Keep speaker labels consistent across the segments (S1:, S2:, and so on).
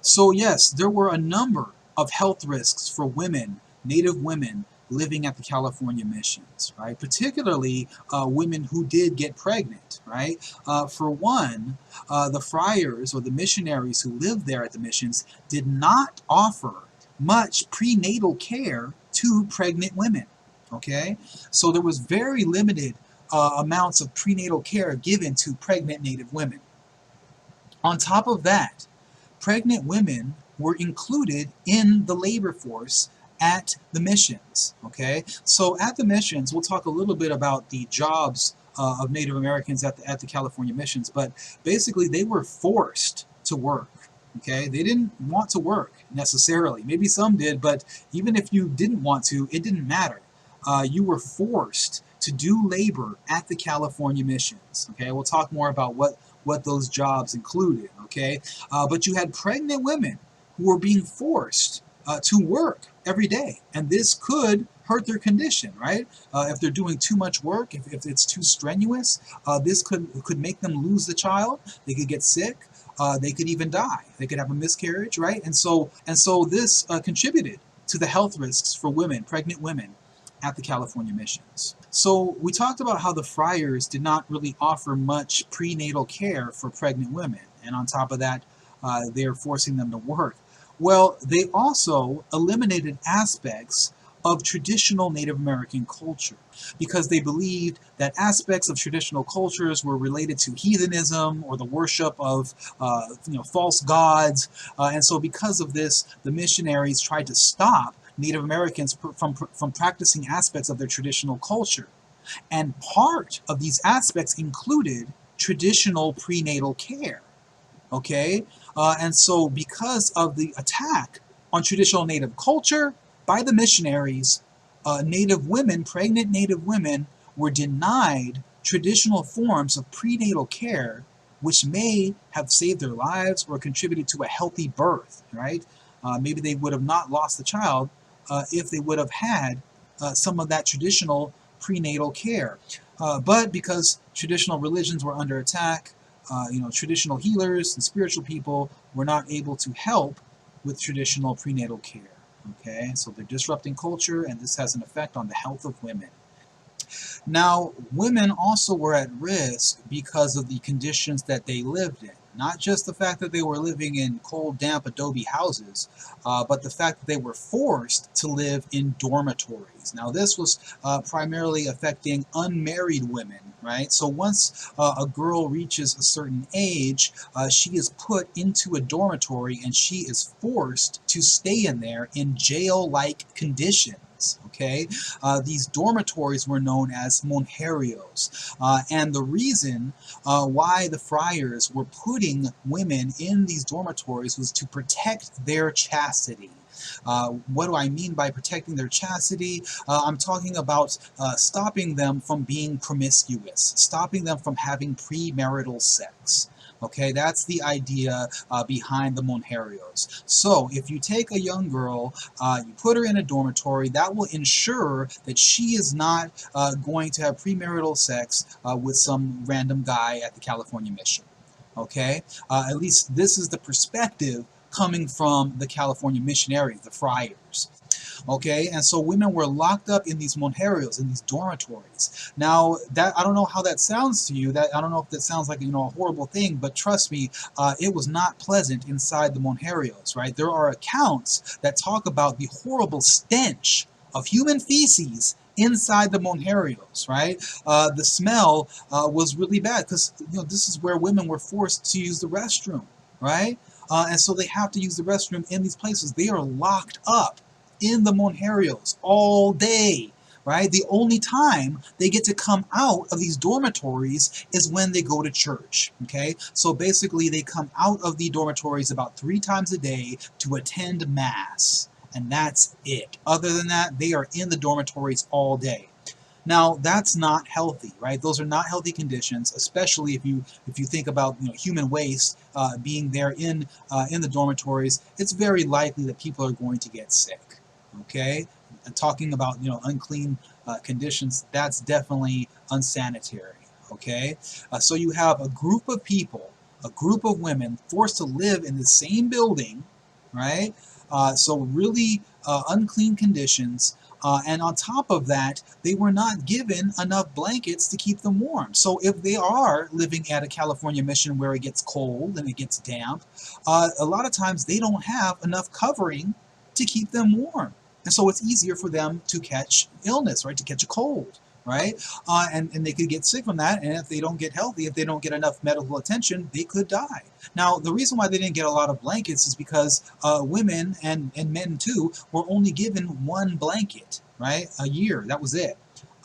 S1: So yes, there were a number of health risks for women, Native women, living at the California missions, right? Particularly women who did get pregnant, right? For one, the friars or the missionaries who lived there at the missions did not offer much prenatal care to pregnant women, okay? So there was very limited amounts of prenatal care given to pregnant Native women. On top of that, pregnant women were included in the labor force at the missions. Okay, so at the missions, we'll talk a little bit about the jobs of Native Americans at the California missions, but basically they were forced to work. Okay, they didn't want to work necessarily. Maybe some did, but even if you didn't want to, it didn't matter. You were forced to do labor at the California missions. Okay, we'll talk more about what those jobs included. Okay, but you had pregnant women who were being forced to work every day, and this could hurt their condition, right? If they're doing too much work, if it's too strenuous, this could make them lose the child. They could get sick. They could even die. They could have a miscarriage, right? And so this contributed to the health risks for women, pregnant women, at the California missions. So we talked about how the friars did not really offer much prenatal care for pregnant women, and on top of that, they're forcing them to work. Well, they also eliminated aspects of traditional Native American culture because they believed that aspects of traditional cultures were related to heathenism or the worship of false gods. And so because of this, the missionaries tried to stop Native Americans from practicing aspects of their traditional culture. And part of these aspects included traditional prenatal care. Okay? And so, because of the attack on traditional Native culture by the missionaries, Native women, pregnant Native women, were denied traditional forms of prenatal care, which may have saved their lives or contributed to a healthy birth, right? Maybe they would have not lost the child if they would have had some of that traditional prenatal care. But because traditional religions were under attack, traditional healers and spiritual people were not able to help with traditional prenatal care. Okay, so they're disrupting culture, and this has an effect on the health of women. Now, women also were at risk because of the conditions that they lived in. Not just the fact that they were living in cold, damp adobe houses, but the fact that they were forced to live in dormitories. Now, this was primarily affecting unmarried women, right? So once a girl reaches a certain age, she is put into a dormitory and she is forced to stay in there in jail-like conditions. Okay, these dormitories were known as monherios, and the reason why the friars were putting women in these dormitories was to protect their chastity. What do I mean by protecting their chastity? I'm talking about stopping them from being promiscuous, stopping them from having premarital sex. Okay, that's the idea behind the monherios. So if you take a young girl, you put her in a dormitory, that will ensure that she is not going to have premarital sex with some random guy at the California mission. Okay, at least this is the perspective coming from the California missionaries, the friars. Okay, and so women were locked up in these monherios, in these dormitories. Now, that I don't know how that sounds to you. That I don't know if that sounds like a horrible thing, but trust me, it was not pleasant inside the monherios. Right? There are accounts that talk about the horrible stench of human feces inside the monherios. Right? The smell was really bad because this is where women were forced to use the restroom. Right? And so they have to use the restroom in these places. They are locked up in the monherios all day, right? The only time they get to come out of these dormitories is when they go to church, okay? So basically they come out of the dormitories about 3 times a day to attend mass, and that's it. Other than that, they are in the dormitories all day. Now, that's not healthy, right? Those are not healthy conditions, especially if you think about human waste being there in the dormitories. It's very likely that people are going to get sick. Okay, and talking about unclean conditions, that's definitely unsanitary. Okay, so you have a group of people a group of women forced to live in the same building, right? So really unclean conditions. And on top of that, they were not given enough blankets to keep them warm. So if they are living at a California mission where it gets cold and it gets damp, a lot of times they don't have enough covering to keep them warm. And so it's easier for them to catch illness, right? To catch a cold, right? And they could get sick from that. And if they don't get healthy, if they don't get enough medical attention, they could die. Now, the reason why they didn't get a lot of blankets is because women and men too were only given one blanket, right? A year, that was it.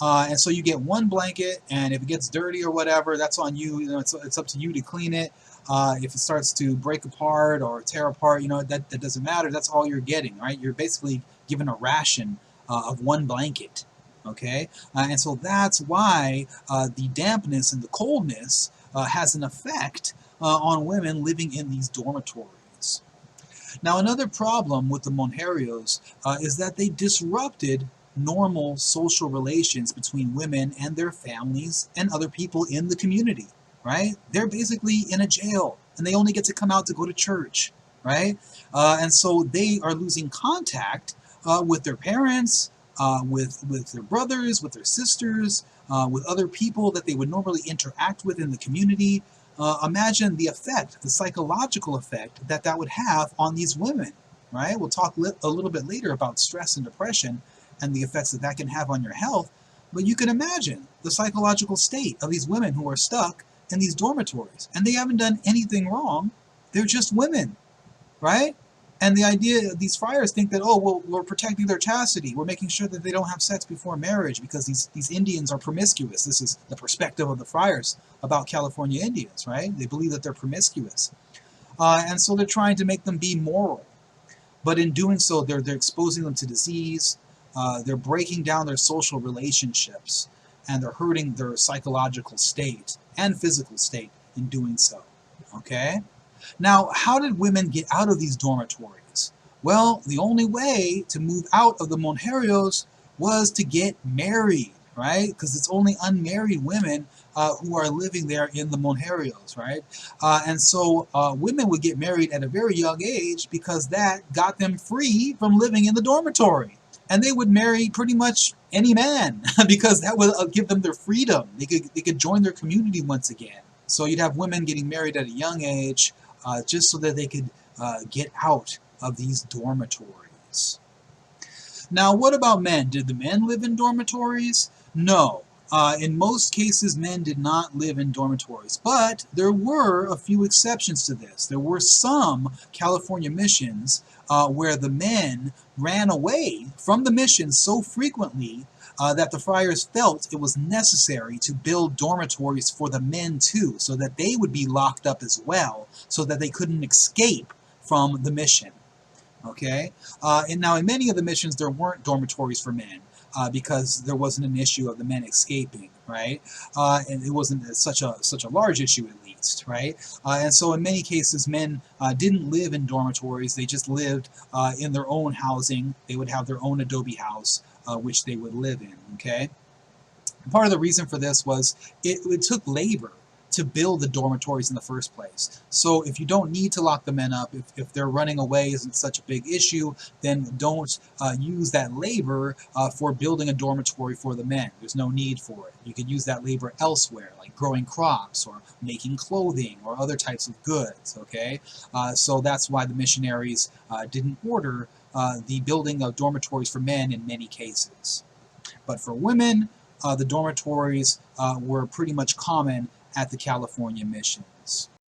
S1: And so you get one blanket, and if it gets dirty or whatever, that's on you. You know, it's up to you to clean it. If it starts to break apart or tear apart, you know, that doesn't matter. That's all you're getting, right? You're basically given a ration of one blanket, okay? And so that's why the dampness and the coldness has an effect on women living in these dormitories. Now, another problem with the monjerios is that they disrupted normal social relations between women and their families and other people in the community, right? They're basically in a jail, and they only get to come out to go to church, right? And so they are losing contact with their parents, with their brothers, with their sisters, with other people that they would normally interact with in the community. Imagine the effect, the psychological effect that would have on these women, right? We'll talk a little bit later about stress and depression and the effects that can have on your health, but you can imagine the psychological state of these women who are stuck in these dormitories, and they haven't done anything wrong. They're just women, right? And the idea, these friars think that, oh, well, we're protecting their chastity. We're making sure that they don't have sex before marriage because these Indians are promiscuous. This is the perspective of the friars about California Indians, right? They believe that they're promiscuous. And so they're trying to make them be moral. But in doing so, they're exposing them to disease. They're breaking down their social relationships. And they're hurting their psychological state and physical state in doing so, okay? Now, how did women get out of these dormitories? Well, the only way to move out of the monjerios was to get married, right? Because it's only unmarried women who are living there in the monjerios, right? And so women would get married at a very young age because that got them free from living in the dormitory. And they would marry pretty much any man because that would give them their freedom. They could join their community once again. So you'd have women getting married at a young age just so that they could get out of these dormitories. Now, what about men? Did the men live in dormitories? No. In most cases, men did not live in dormitories, but there were a few exceptions to this. There were some California missions where the men ran away from the mission so frequently that the friars felt it was necessary to build dormitories for the men too, so that they would be locked up as well, so that they couldn't escape from the mission. Okay? And now in many of the missions there weren't dormitories for men. Because there wasn't an issue of the men escaping, right? And it wasn't such a large issue, at least, right? And so in many cases, men didn't live in dormitories. They just lived in their own housing. They would have their own adobe house, which they would live in, okay? And part of the reason for this was it took labor to build the dormitories in the first place. So if you don't need to lock the men up, if their running away isn't such a big issue, then don't use that labor for building a dormitory for the men. There's no need for it. You could use that labor elsewhere, like growing crops or making clothing or other types of goods, okay? So that's why the missionaries didn't order the building of dormitories for men in many cases. But for women, the dormitories were pretty much common at the California missions.